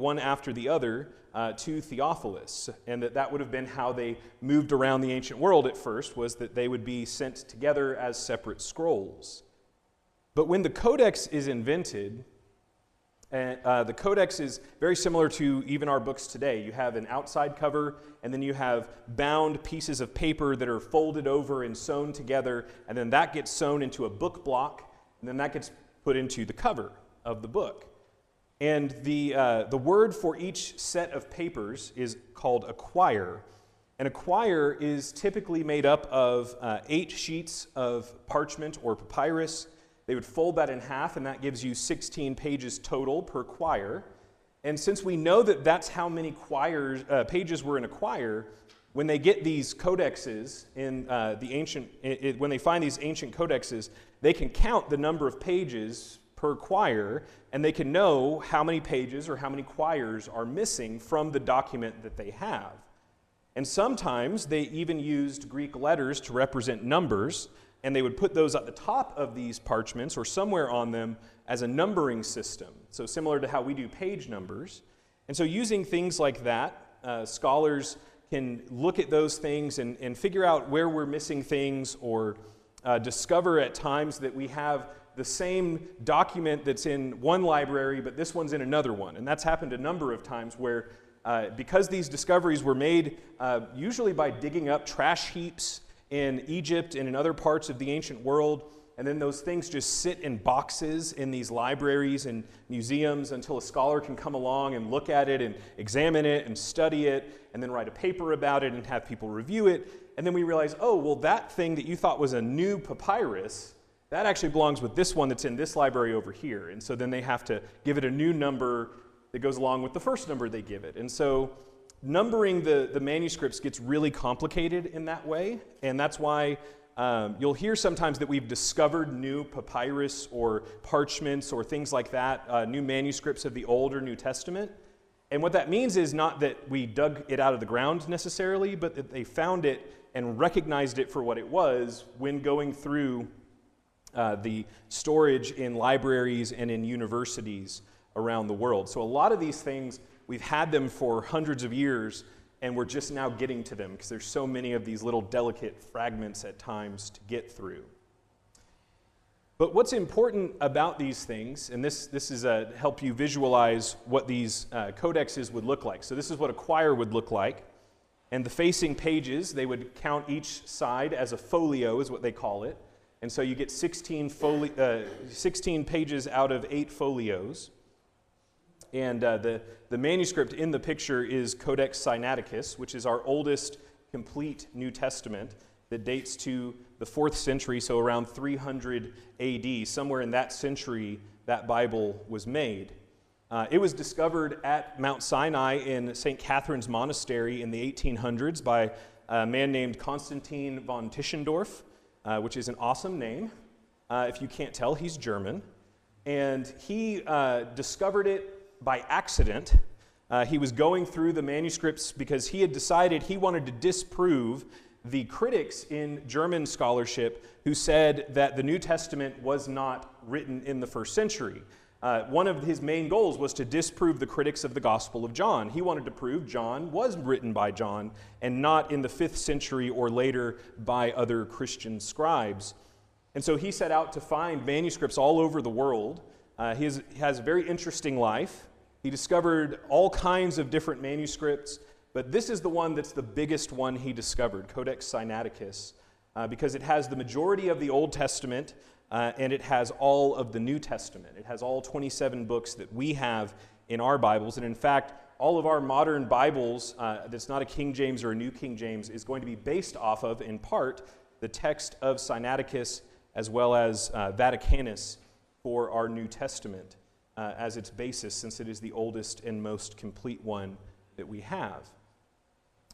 one after the other to Theophilus, and that would have been how they moved around the ancient world at first, was that they would be sent together as separate scrolls. But when the Codex is invented, the Codex is very similar to even our books today. You have an outside cover, and then you have bound pieces of paper that are folded over and sewn together, and then that gets sewn into a book block, and then that gets put into the cover of the book. And the word for each set of papers is called a quire. And a quire is typically made up of 8 sheets of parchment or papyrus. They would fold that in half, and that gives you 16 pages total per quire. And since we know that that's how many pages were in a quire, when they get these codexes in when they find these ancient codexes, they can count the number of pages per quire, and they can know how many pages or how many quires are missing from the document that they have. And sometimes they even used Greek letters to represent numbers, and they would put those at the top of these parchments or somewhere on them as a numbering system, so similar to how we do page numbers. And so using things like that, scholars can look at those things and figure out where we're missing things, or discover at times that we have the same document that's in one library, but this one's in another one. And that's happened a number of times where, because these discoveries were made usually by digging up trash heaps in Egypt and in other parts of the ancient world, and then those things just sit in boxes in these libraries and museums until a scholar can come along and look at it and examine it and study it and then write a paper about it and have people review it. And then we realize, oh, well, that thing that you thought was a new papyrus, that actually belongs with this one that's in this library over here. And so then they have to give it a new number that goes along with the first number they give it. And so numbering the manuscripts gets really complicated in that way, and that's why you'll hear sometimes that we've discovered new papyrus or parchments or things like that, new manuscripts of the Old or New Testament. And what that means is not that we dug it out of the ground necessarily, but that they found it and recognized it for what it was when going through the storage in libraries and in universities around the world. So a lot of these things, we've had them for hundreds of years, and we're just now getting to them because there's so many of these little delicate fragments at times to get through. But what's important about these things, and this is to help you visualize what these codexes would look like. So this is what a quire would look like. And the facing pages, they would count each side as a folio, is what they call it. And so you get 16 pages out of 8 folios. And the manuscript in the picture is Codex Sinaiticus, which is our oldest complete New Testament that dates to the 4th century, so around 300 AD. Somewhere in that century, that Bible was made. It was discovered at Mount Sinai in St. Catherine's Monastery in the 1800s by a man named Konstantin von Tischendorf, which is an awesome name. If you can't tell, he's German. And he discovered it by accident. He was going through the manuscripts because he had decided he wanted to disprove the critics in German scholarship who said that the New Testament was not written in the 1st century. One of his main goals was to disprove the critics of the Gospel of John. He wanted to prove John was written by John and not in the 5th century or later by other Christian scribes. And so he set out to find manuscripts all over the world. He has a very interesting life. He discovered all kinds of different manuscripts, but this is the one that's the biggest one he discovered, Codex Sinaiticus, because it has the majority of the Old Testament, and it has all of the New Testament. It has all 27 books that we have in our Bibles, and in fact, all of our modern Bibles, that's not a King James or a New King James, is going to be based off of, in part, the text of Sinaiticus as well as Vaticanus for our New Testament as its basis, since it is the oldest and most complete one that we have.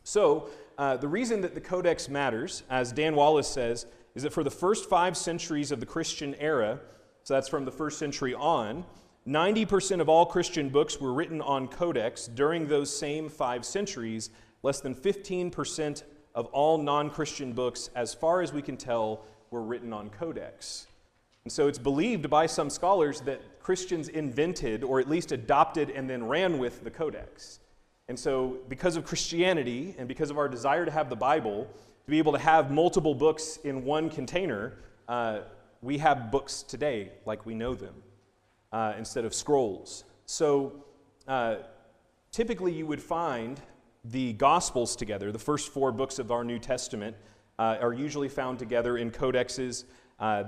So, the reason that the Codex matters, as Dan Wallace says, is that for the first 5 centuries of the Christian era, so that's from the 1st century on, 90% of all Christian books were written on Codex. During those same 5 centuries, less than 15% of all non-Christian books, as far as we can tell, were written on Codex. And so it's believed by some scholars that Christians invented, or at least adopted and then ran with, the Codex. And so because of Christianity and because of our desire to have the Bible, to be able to have multiple books in one container, we have books today like we know them instead of scrolls. So typically you would find the Gospels together. The first 4 books of our New Testament are usually found together in codexes.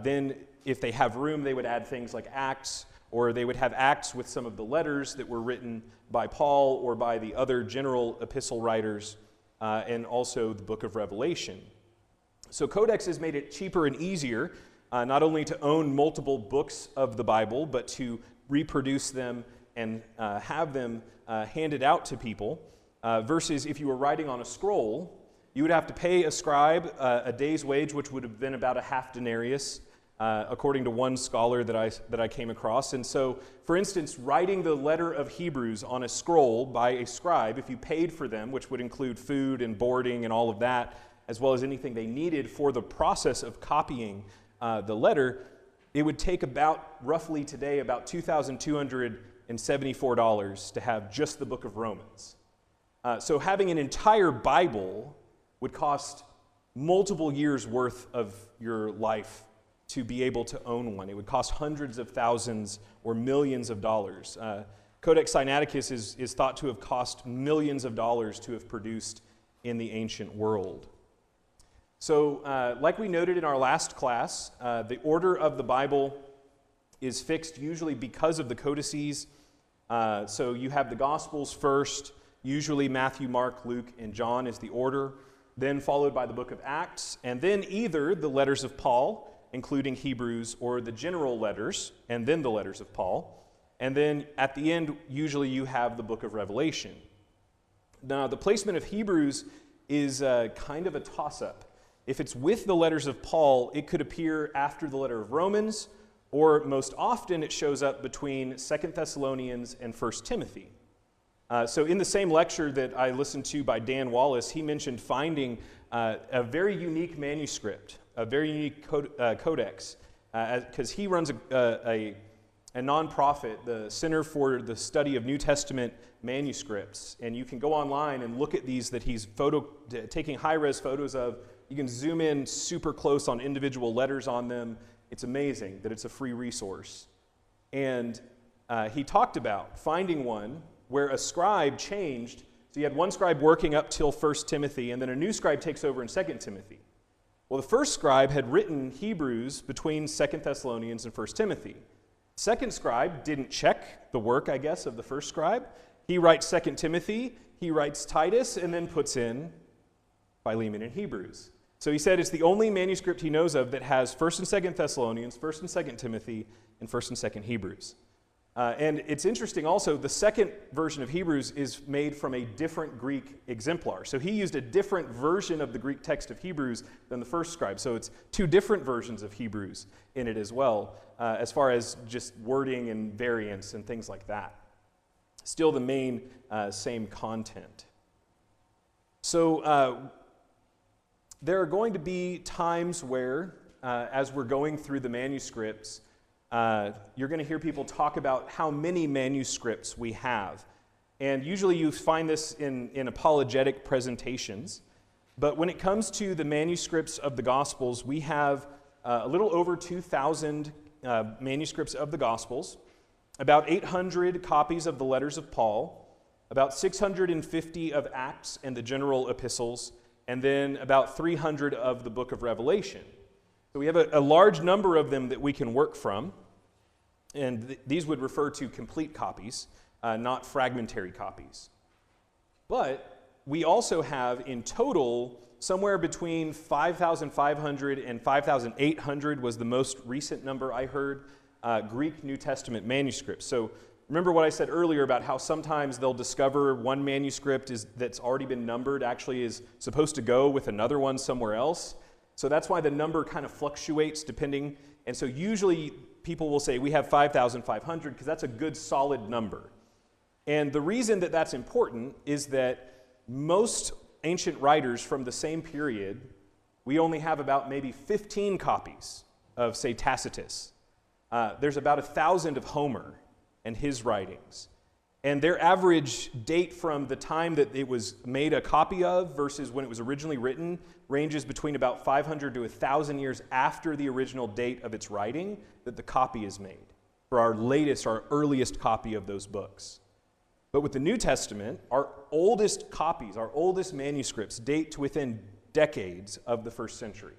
Then if they have room, they would add things like Acts, or they would have Acts with some of the letters that were written by Paul or by the other general epistle writers, and also the book of Revelation. So codexes made it cheaper and easier not only to own multiple books of the Bible, but to reproduce them and have them handed out to people, versus if you were writing on a scroll, you would have to pay a scribe a day's wage, which would have been about a half denarius, according to one scholar that I came across. And so, for instance, writing the letter of Hebrews on a scroll by a scribe, if you paid for them, which would include food and boarding and all of that, as well as anything they needed for the process of copying the letter, it would take roughly today, about $2,274 to have just the book of Romans. So having an entire Bible would cost multiple years' worth of your life to be able to own one. It would cost hundreds of thousands or millions of dollars. Codex Sinaiticus is thought to have cost millions of dollars to have produced in the ancient world. So, like we noted in our last class, the order of the Bible is fixed usually because of the codices. So you have the Gospels first, usually Matthew, Mark, Luke, and John is the order, then followed by the book of Acts, and then either the letters of Paul, including Hebrews, or the general letters, and then the letters of Paul. And then at the end, usually you have the book of Revelation. Now, the placement of Hebrews is kind of a toss-up. If it's with the letters of Paul, it could appear after the letter of Romans, or most often it shows up between 2 Thessalonians and 1 Timothy. So in the same lecture that I listened to by Dan Wallace, he mentioned finding a very unique manuscript, a very unique codex, because he runs a nonprofit, the Center for the Study of New Testament Manuscripts, and you can go online and look at these that he's taking high-res photos of. You can zoom in super close on individual letters on them. It's amazing that it's a free resource. And he talked about finding one where a scribe changed. So you had one scribe working up till 1 Timothy, and then a new scribe takes over in 2 Timothy. Well, the first scribe had written Hebrews between 2 Thessalonians and 1 Timothy. Second scribe didn't check the work, I guess, of the first scribe. He writes 2 Timothy, he writes Titus, and then puts in Philemon and Hebrews. So he said it's the only manuscript he knows of that has 1 and 2 Thessalonians, 1 and 2 Timothy, and 1 and 2 Hebrews. And it's interesting also, the second version of Hebrews is made from a different Greek exemplar. So he used a different version of the Greek text of Hebrews than the first scribe. So it's 2 different versions of Hebrews in it as well, as far as just wording and variants and things like that. Still the main same content. So there are going to be times where, as we're going through the manuscripts, you're going to hear people talk about how many manuscripts we have. And usually you find this in apologetic presentations. But when it comes to the manuscripts of the Gospels, we have a little over 2,000 manuscripts of the Gospels, about 800 copies of the letters of Paul, about 650 of Acts and the general epistles, and then about 300 of the book of Revelation. So we have a large number of them that we can work from, and these would refer to complete copies, not fragmentary copies. But we also have in total somewhere between 5,500 and 5,800 was the most recent number I heard, Greek New Testament manuscripts. So remember what I said earlier about how sometimes they'll discover one manuscript that's already been numbered actually is supposed to go with another one somewhere else. So that's why the number kind of fluctuates depending. And so usually people will say we have 5,500 because that's a good solid number. And the reason that that's important is that most ancient writers from the same period, we only have about maybe 15 copies of, say, Tacitus. there's about 1,000 of Homer and his writings. And their average date from the time that it was made a copy of versus when it was originally written ranges between about 500 to 1,000 years after the original date of its writing that the copy is made for our earliest copy of those books. But with the New Testament, our oldest copies, our oldest manuscripts date to within decades of the first century.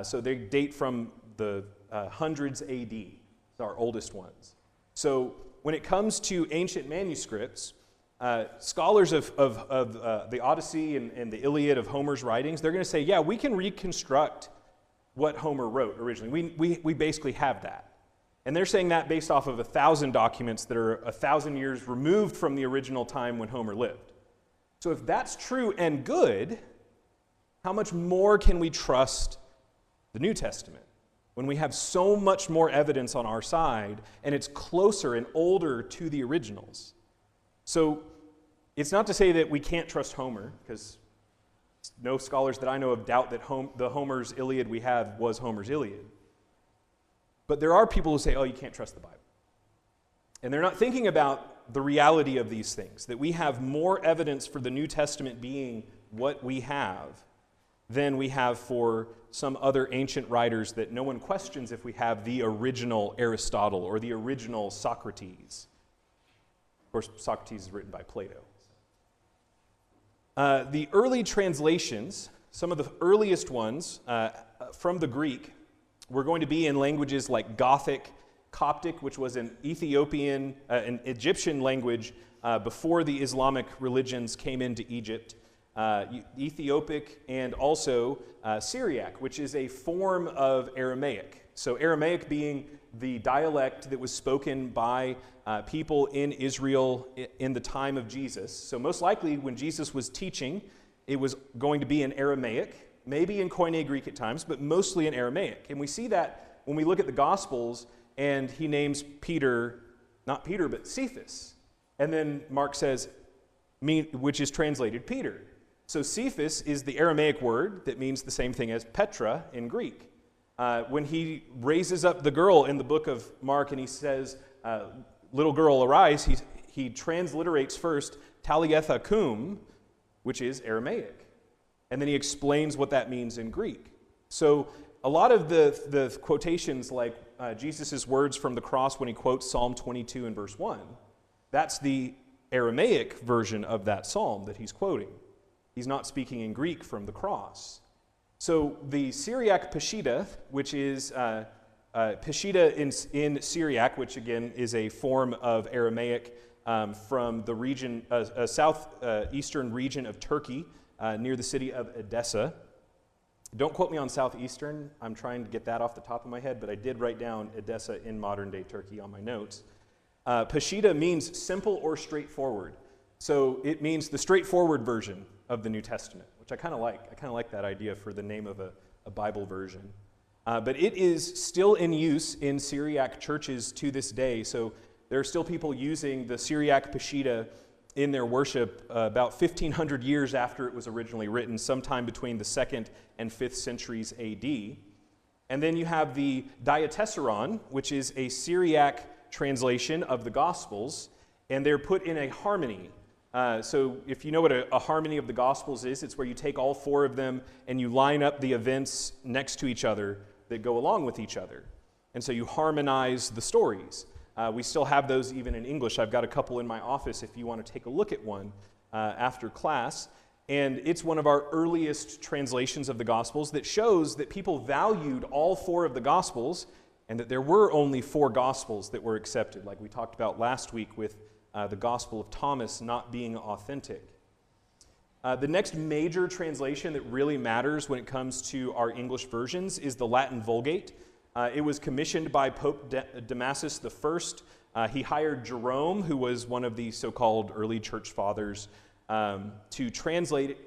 So they date from the hundreds AD, our oldest ones. So when it comes to ancient manuscripts, scholars of the Odyssey and the Iliad of Homer's writings, they're going to say, yeah, we can reconstruct what Homer wrote originally. We basically have that. And they're saying that based off of 1,000 documents that are 1,000 years removed from the original time when Homer lived. So if that's true and good, how much more can we trust the New Testament when we have so much more evidence on our side and it's closer and older to the originals? So it's not to say that we can't trust Homer, because no scholars that I know of doubt that the Homer's Iliad we have was Homer's Iliad. But there are people who say, oh, you can't trust the Bible. And they're not thinking about the reality of these things, that we have more evidence for the New Testament being what we have than we have for some other ancient writers that no one questions if we have the original Aristotle or the original Socrates. Of course, Socrates is written by Plato. The early translations, some of the earliest ones from the Greek, were going to be in languages like Gothic, Coptic, which was an an Egyptian language before the Islamic religions came into Egypt, Ethiopic, and also Syriac, which is a form of Aramaic. So Aramaic being the dialect that was spoken by people in Israel in the time of Jesus. So most likely when Jesus was teaching, it was going to be in Aramaic, maybe in Koine Greek at times, but mostly in Aramaic. And we see that when we look at the Gospels and he names Peter, not Peter, but Cephas. And then Mark says, which is translated Peter. So Cephas is the Aramaic word that means the same thing as Petra in Greek. When he raises up the girl in the book of Mark and he says, little girl, arise, he transliterates first Talitha cum, which is Aramaic. And then he explains what that means in Greek. So a lot of the quotations, like Jesus' words from the cross when he quotes Psalm 22 and verse 1, that's the Aramaic version of that psalm that he's quoting. He's not speaking in Greek from the cross. So the Syriac Peshitta, which is Peshitta in Syriac, which again is a form of Aramaic from the region, southeastern region of Turkey, near the city of Edessa. Don't quote me on southeastern. I'm trying to get that off the top of my head, but I did write down Edessa in modern-day Turkey on my notes. Peshitta means simple or straightforward. So it means the straightforward version of the New Testament, which I kind of like. I kind of like that idea for the name of a Bible version. But it is still in use in Syriac churches to this day. So there are still people using the Syriac Peshitta in their worship about 1,500 years after it was originally written, sometime between the 2nd and 5th centuries AD. And then you have the Diatessaron, which is a Syriac translation of the Gospels, and they're put in a harmony. So if you know what a harmony of the Gospels is, it's where you take all 4 of them and you line up the events next to each other that go along with each other. And so you harmonize the stories. We still have those even in English. I've got a couple in my office if you want to take a look at one after class. And it's one of our earliest translations of the Gospels that shows that people valued all 4 of the Gospels and that there were only 4 Gospels that were accepted, like we talked about last week with the Gospel of Thomas not being authentic. The next major translation that really matters when it comes to our English versions is the Latin Vulgate. It was commissioned by Pope Damasus I. He hired Jerome, who was one of the so-called early church fathers, to translate,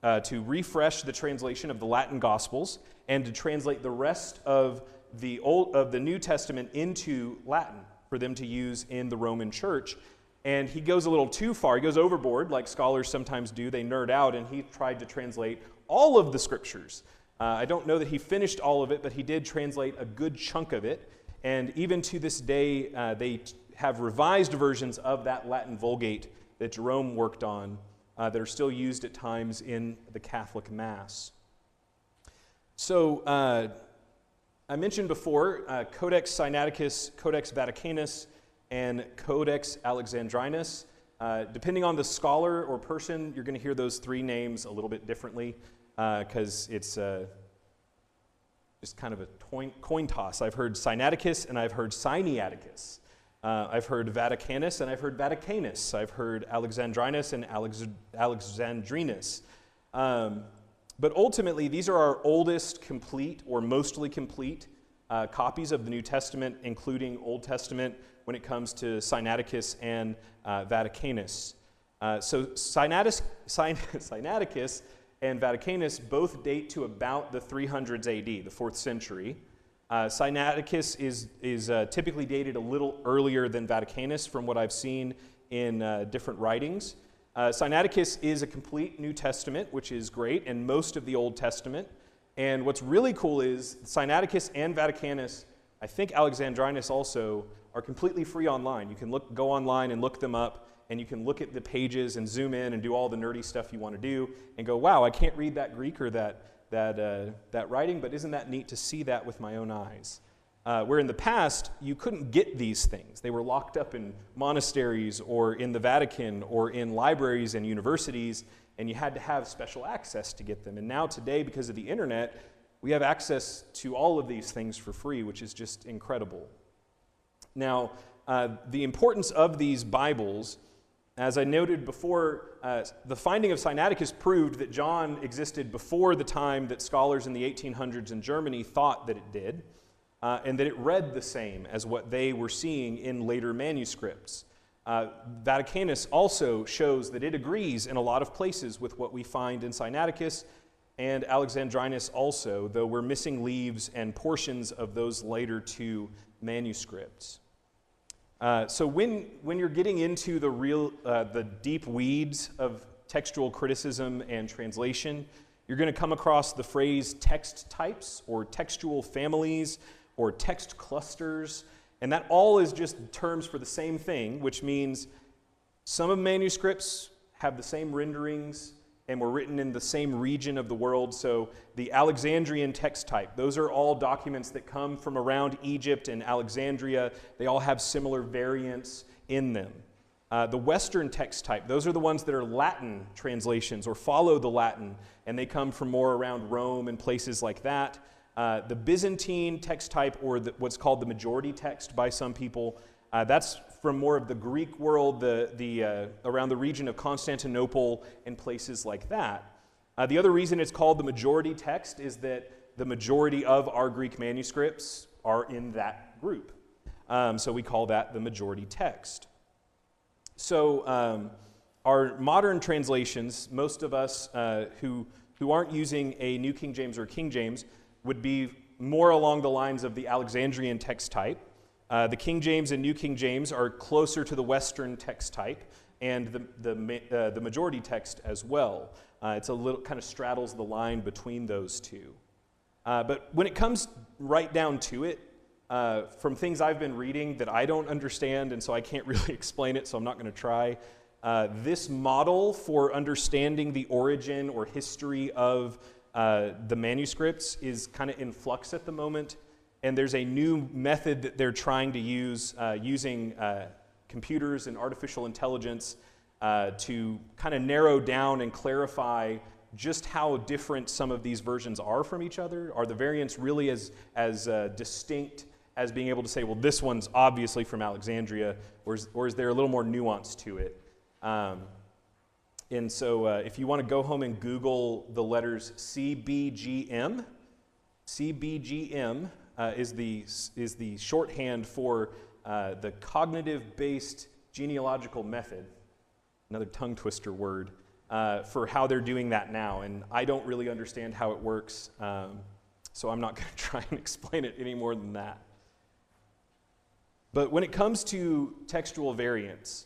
to refresh the translation of the Latin Gospels and to translate the rest of the New Testament into Latin for them to use in the Roman Church. And he goes a little too far. He goes overboard, like scholars sometimes do. They nerd out, and he tried to translate all of the Scriptures. I don't know that he finished all of it, but he did translate a good chunk of it. And even to this day, they have revised versions of that Latin Vulgate that Jerome worked on that are still used at times in the Catholic Mass. So I mentioned before Codex Sinaiticus, Codex Vaticanus, and Codex Alexandrinus. Depending on the scholar or person, you're going to hear those three names a little bit differently because it's just kind of a coin toss. I've heard Sinaiticus and I've heard Sinaiticus. I've heard Vaticanus and I've heard Vaticanus. I've heard Alexandrinus and Alexandrinus. But ultimately, these are our oldest complete or mostly complete copies of the New Testament, including Old Testament, when it comes to Sinaiticus and Vaticanus. So Sinaiticus and Vaticanus both date to about the 300s AD, the 4th century. Sinaiticus is typically dated a little earlier than Vaticanus from what I've seen in different writings. Sinaiticus is a complete New Testament, which is great, and most of the Old Testament. And what's really cool is Sinaiticus and Vaticanus, I think Alexandrinus also, are completely free online. You can go online and look them up, and you can look at the pages and zoom in and do all the nerdy stuff you want to do and go, wow, I can't read that Greek or that writing, but isn't that neat to see that with my own eyes? Where in the past, you couldn't get these things. They were locked up in monasteries or in the Vatican or in libraries and universities, and you had to have special access to get them. And now today, because of the internet, we have access to all of these things for free, which is just incredible. Now, the importance of these Bibles, as I noted before, the finding of Sinaiticus proved that John existed before the time that scholars in the 1800s in Germany thought that it did. And that it read the same as what they were seeing in later manuscripts. Vaticanus also shows that it agrees in a lot of places with what we find in Sinaiticus, and Alexandrinus also, though we're missing leaves and portions of those later two manuscripts. So when you're getting into the deep weeds of textual criticism and translation, you're going to come across the phrase text types or textual families, or text clusters, and that all is just terms for the same thing, which means some of manuscripts have the same renderings and were written in the same region of the world. So the Alexandrian text type, those are all documents that come from around Egypt and Alexandria. They all have similar variants in them. The Western text type, those are the ones that are Latin translations or follow the Latin, and they come from more around Rome and places like that. The Byzantine text type, or what's called the majority text by some people, that's from more of the Greek world, around the region of Constantinople and places like that. The other reason it's called the majority text is that the majority of our Greek manuscripts are in that group. So we call that the majority text. So our modern translations, most of us who aren't using a New King James or King James, would be more along the lines of the Alexandrian text type. The King James and New King James are closer to the Western text type, and the majority text as well. It's a little kind of straddles the line between those two. But when it comes right down to it, from things I've been reading that I don't understand, and so I can't really explain it, so I'm not going to try, this model for understanding the origin or history of the manuscripts is kind of in flux at the moment, and there's a new method that they're trying to use using computers and artificial intelligence to kind of narrow down and clarify just how different some of these versions are from each other. Are the variants really as distinct as being able to say, well, this one's obviously from Alexandria, or is there a little more nuance to it? And so if you want to go home and Google the letters CBGM, CBGM is the shorthand for the cognitive-based genealogical method, another tongue twister word, for how they're doing that now. And I don't really understand how it works, so I'm not going to try and explain it any more than that. But when it comes to textual variants,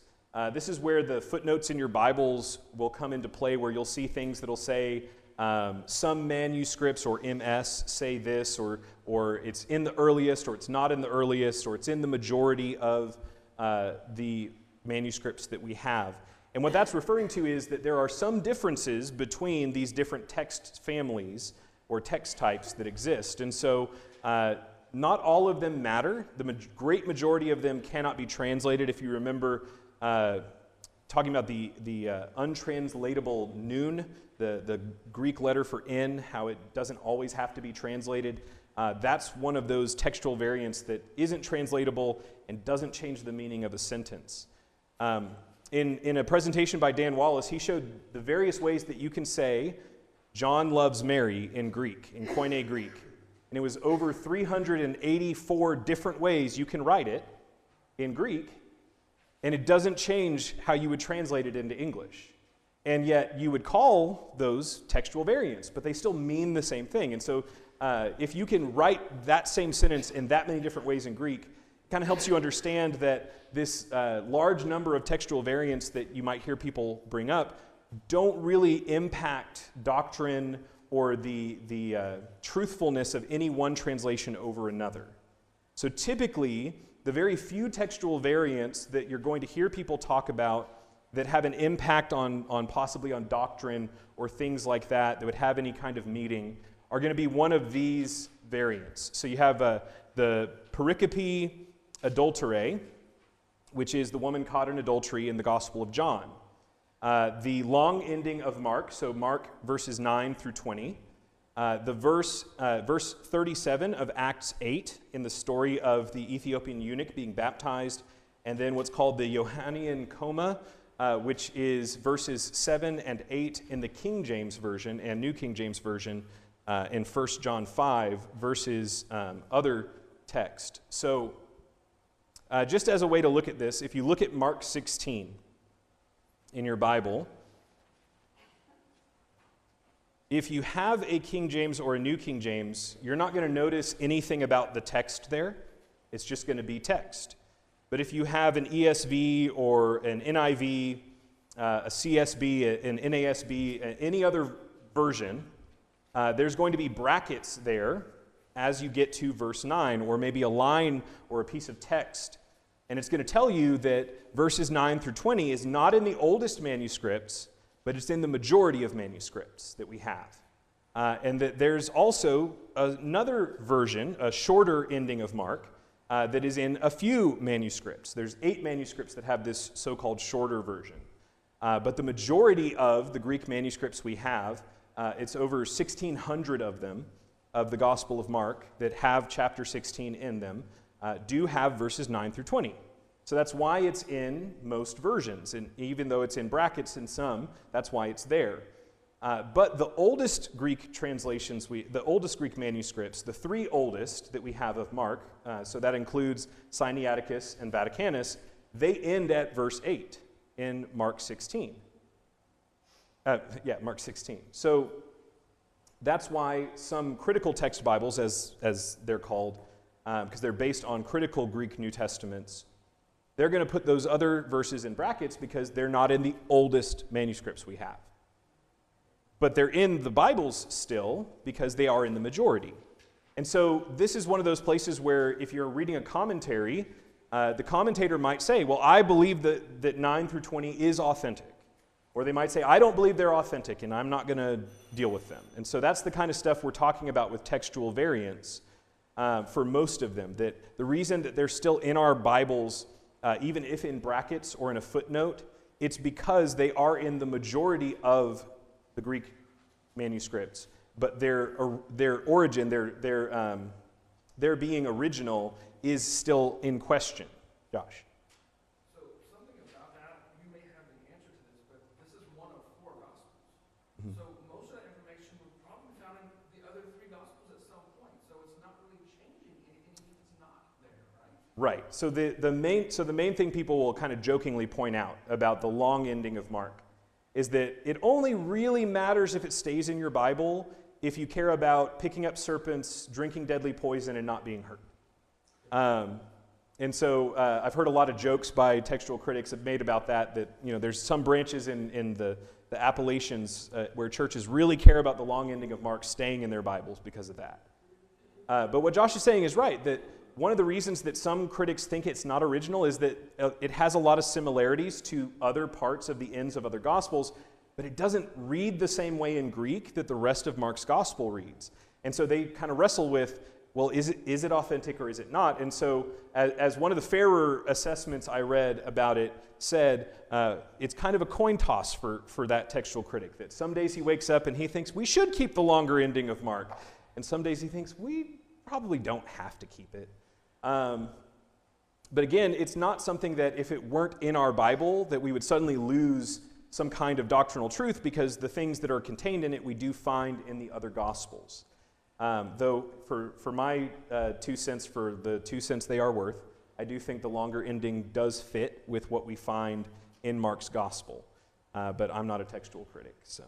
this is where the footnotes in your Bibles will come into play, where you'll see things that'll say some manuscripts or MS say this, or it's in the earliest, or it's not in the earliest, or it's in the majority of the manuscripts that we have. And what that's referring to is that there are some differences between these different text families or text types that exist. And so not all of them matter. The great majority of them cannot be translated. If you remember talking about the untranslatable nun, the Greek letter for in, how it doesn't always have to be translated, that's one of those textual variants that isn't translatable and doesn't change the meaning of a sentence. In a presentation by Dan Wallace, he showed the various ways that you can say John loves Mary in Greek, in Koine Greek. And it was over 384 different ways you can write it in Greek, and it doesn't change how you would translate it into English. And yet you would call those textual variants, but they still mean the same thing. And so if you can write that same sentence in that many different ways in Greek, it kind of helps you understand that this large number of textual variants that you might hear people bring up don't really impact doctrine or the truthfulness of any one translation over another. So typically, the very few textual variants that you're going to hear people talk about that have an impact on possibly on doctrine or things like that would have any kind of meaning are going to be one of these variants. So you have the pericope adulterae, which is the woman caught in adultery in the Gospel of John. The long ending of Mark, so Mark verses 9 through 20. Verse 37 of Acts 8 in the story of the Ethiopian eunuch being baptized, and then what's called the Johannine coma, which is verses 7 and 8 in the King James Version and New King James Version in 1 John 5 versus other text. So just as a way to look at this, if you look at Mark 16 in your Bible, if you have a King James or a New King James, you're not going to notice anything about the text there. It's just going to be text. But if you have an ESV or an NIV, a CSB, an NASB, any other version, there's going to be brackets there as you get to verse 9, or maybe a line or a piece of text. And it's going to tell you that verses 9 through 20 is not in the oldest manuscripts, but it's in the majority of manuscripts that we have. And that there's also another version, a shorter ending of Mark, that is in a few manuscripts. There's 8 manuscripts that have this so-called shorter version. But the majority of the Greek manuscripts we have, it's over 1,600 of them, of the Gospel of Mark, that have chapter 16 in them, do have verses 9 through 20. So that's why it's in most versions. And even though it's in brackets in some, that's why it's there. But the oldest Greek translations, the oldest Greek manuscripts, the 3 oldest that we have of Mark, so that includes Sinaiticus and Vaticanus, they end at verse 8 in Mark 16. Mark 16. So that's why some critical text Bibles, as they're called, because they're based on critical Greek New Testaments, they're going to put those other verses in brackets because they're not in the oldest manuscripts we have. But they're in the Bibles still because they are in the majority. And so this is one of those places where if you're reading a commentary, the commentator might say, well, I believe that 9 through 20 is authentic. Or they might say, I don't believe they're authentic and I'm not going to deal with them. And so that's the kind of stuff we're talking about with textual variants for most of them. That the reason that they're still in our Bibles, even if in brackets or in a footnote, it's because they are in the majority of the Greek manuscripts, but their origin, their being original is still in question. Josh. So something about that, you may have the answer to this, but this is one of 4 Gospels. Mm-hmm. So most of that information would probably be found in the other 3 Gospels at some point. So it's not really changing anything if it's not there, right? Right. So the main thing people will kind of jokingly point out about the long ending of Mark is that it only really matters if it stays in your Bible if you care about picking up serpents, drinking deadly poison, and not being hurt. And so I've heard a lot of jokes by textual critics have made about that there's some branches in the Appalachians where churches really care about the long ending of Mark staying in their Bibles because of that. But what Josh is saying is right, that one of the reasons that some critics think it's not original is that it has a lot of similarities to other parts of the ends of other Gospels, but it doesn't read the same way in Greek that the rest of Mark's Gospel reads. And so they kind of wrestle with, well, is it authentic or is it not? And so as one of the fairer assessments I read about it said, it's kind of a coin toss for that textual critic, that some days he wakes up and he thinks we should keep the longer ending of Mark, and some days he thinks we probably don't have to keep it. But again, it's not something that if it weren't in our Bible that we would suddenly lose some kind of doctrinal truth, because the things that are contained in it we do find in the other Gospels. Though for my 2 cents, for the 2 cents they are worth, I do think the longer ending does fit with what we find in Mark's Gospel. But I'm not a textual critic, so.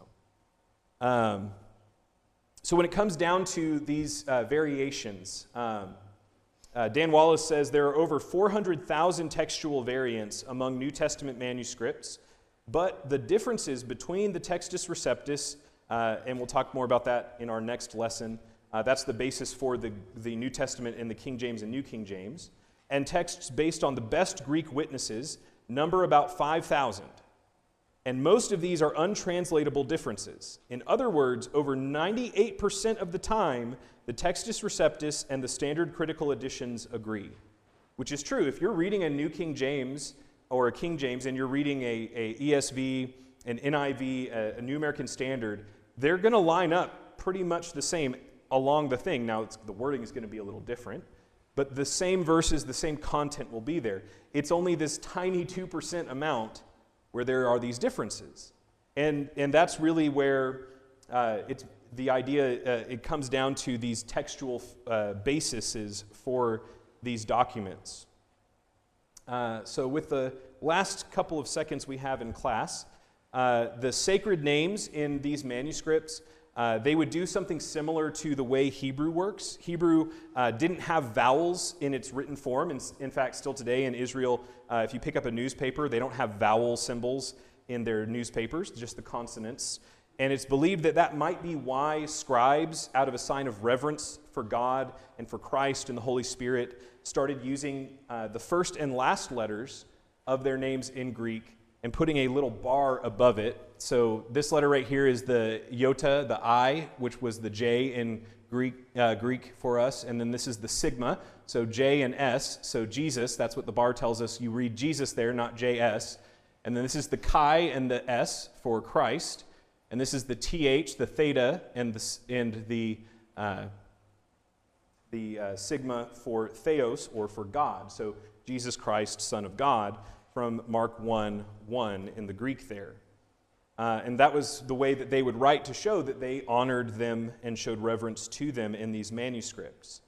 So when it comes down to these variations, Dan Wallace says there are over 400,000 textual variants among New Testament manuscripts, but the differences between the Textus Receptus, and we'll talk more about that in our next lesson, that's the basis for the New Testament in the King James and New King James, and texts based on the best Greek witnesses number about 5,000. And most of these are untranslatable differences. In other words, over 98% of the time, the Textus Receptus and the Standard Critical Editions agree, which is true. If you're reading a New King James or a King James and you're reading a ESV, an NIV, a New American Standard, they're going to line up pretty much the same along the thing. Now, the wording is going to be a little different, but the same verses, the same content will be there. It's only this tiny 2% amount where there are these differences. And that's really where it's the idea, it comes down to these textual bases for these documents. So with the last couple of seconds we have in class, the sacred names in these manuscripts, they would do something similar to the way Hebrew works. Hebrew didn't have vowels in its written form. In fact, still today in Israel, if you pick up a newspaper, they don't have vowel symbols in their newspapers, just the consonants. And it's believed that that might be why scribes, out of a sign of reverence for God and for Christ and the Holy Spirit, started using the first and last letters of their names in Greek and putting a little bar above it. So this letter right here is the iota, the I, which was the J in Greek for us. And then this is the sigma, so J and S. So Jesus, that's what the bar tells us. You read Jesus there, not JS. And then this is the chi and the S for Christ. And this is the TH, the theta, and the sigma for theos, or for God. So Jesus Christ, Son of God, from Mark 1:1 in the Greek there. And that was the way that they would write to show that they honored them and showed reverence to them in these manuscripts.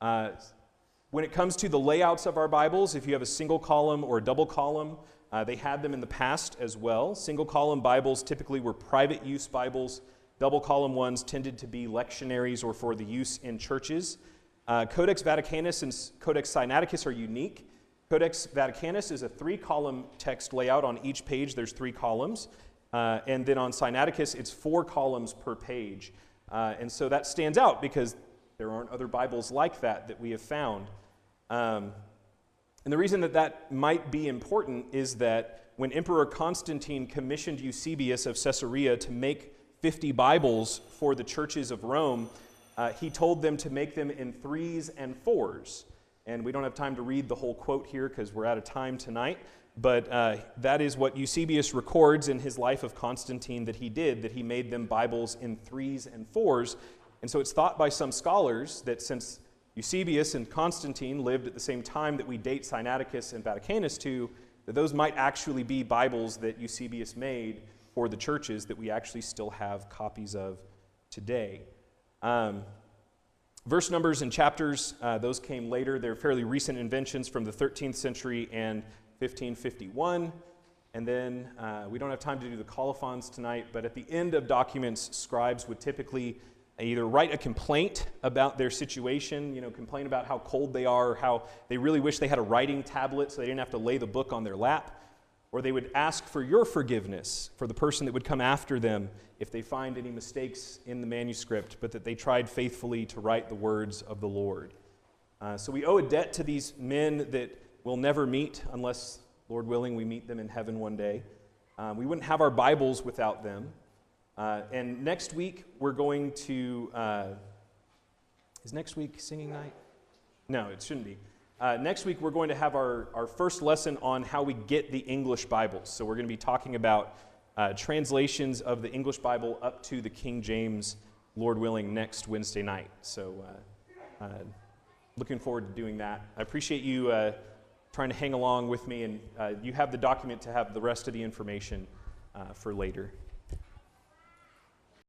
When it comes to the layouts of our Bibles, if you have a single column or a double column, they had them in the past as well. Single column Bibles typically were private use Bibles. Double column ones tended to be lectionaries or for the use in churches. Codex Vaticanus and Codex Sinaiticus are unique. Codex Vaticanus is a 3-column text layout. On each page there's 3 columns. And then on Sinaiticus it's 4 columns per page. And so that stands out because there aren't other Bibles like that we have found. And the reason that might be important is that when Emperor Constantine commissioned Eusebius of Caesarea to make 50 Bibles for the churches of Rome, he told them to make them in 3s and 4s. And we don't have time to read the whole quote here because we're out of time tonight, but that is what Eusebius records in his life of Constantine that he did, that he made them Bibles in 3s and 4s. And so it's thought by some scholars that since Eusebius and Constantine lived at the same time that we date Sinaiticus and Vaticanus to, that those might actually be Bibles that Eusebius made for the churches that we actually still have copies of today. Verse numbers and chapters, those came later. They're fairly recent inventions from the 13th century and 1551. And then we don't have time to do the colophons tonight, but at the end of documents, scribes would typically either write a complaint about their situation, complain about how cold they are, or how they really wish they had a writing tablet so they didn't have to lay the book on their lap, or they would ask for your forgiveness for the person that would come after them if they find any mistakes in the manuscript, but that they tried faithfully to write the words of the Lord. So we owe a debt to these men that we'll never meet unless, Lord willing, we meet them in heaven one day. We wouldn't have our Bibles without them. And next week, we're going to... is next week singing night? No, it shouldn't be. Next week, we're going to have our first lesson on how we get the English Bibles. So we're going to be talking about translations of the English Bible up to the King James, Lord willing, next Wednesday night. So looking forward to doing that. I appreciate you trying to hang along with me, and you have the document to have the rest of the information for later.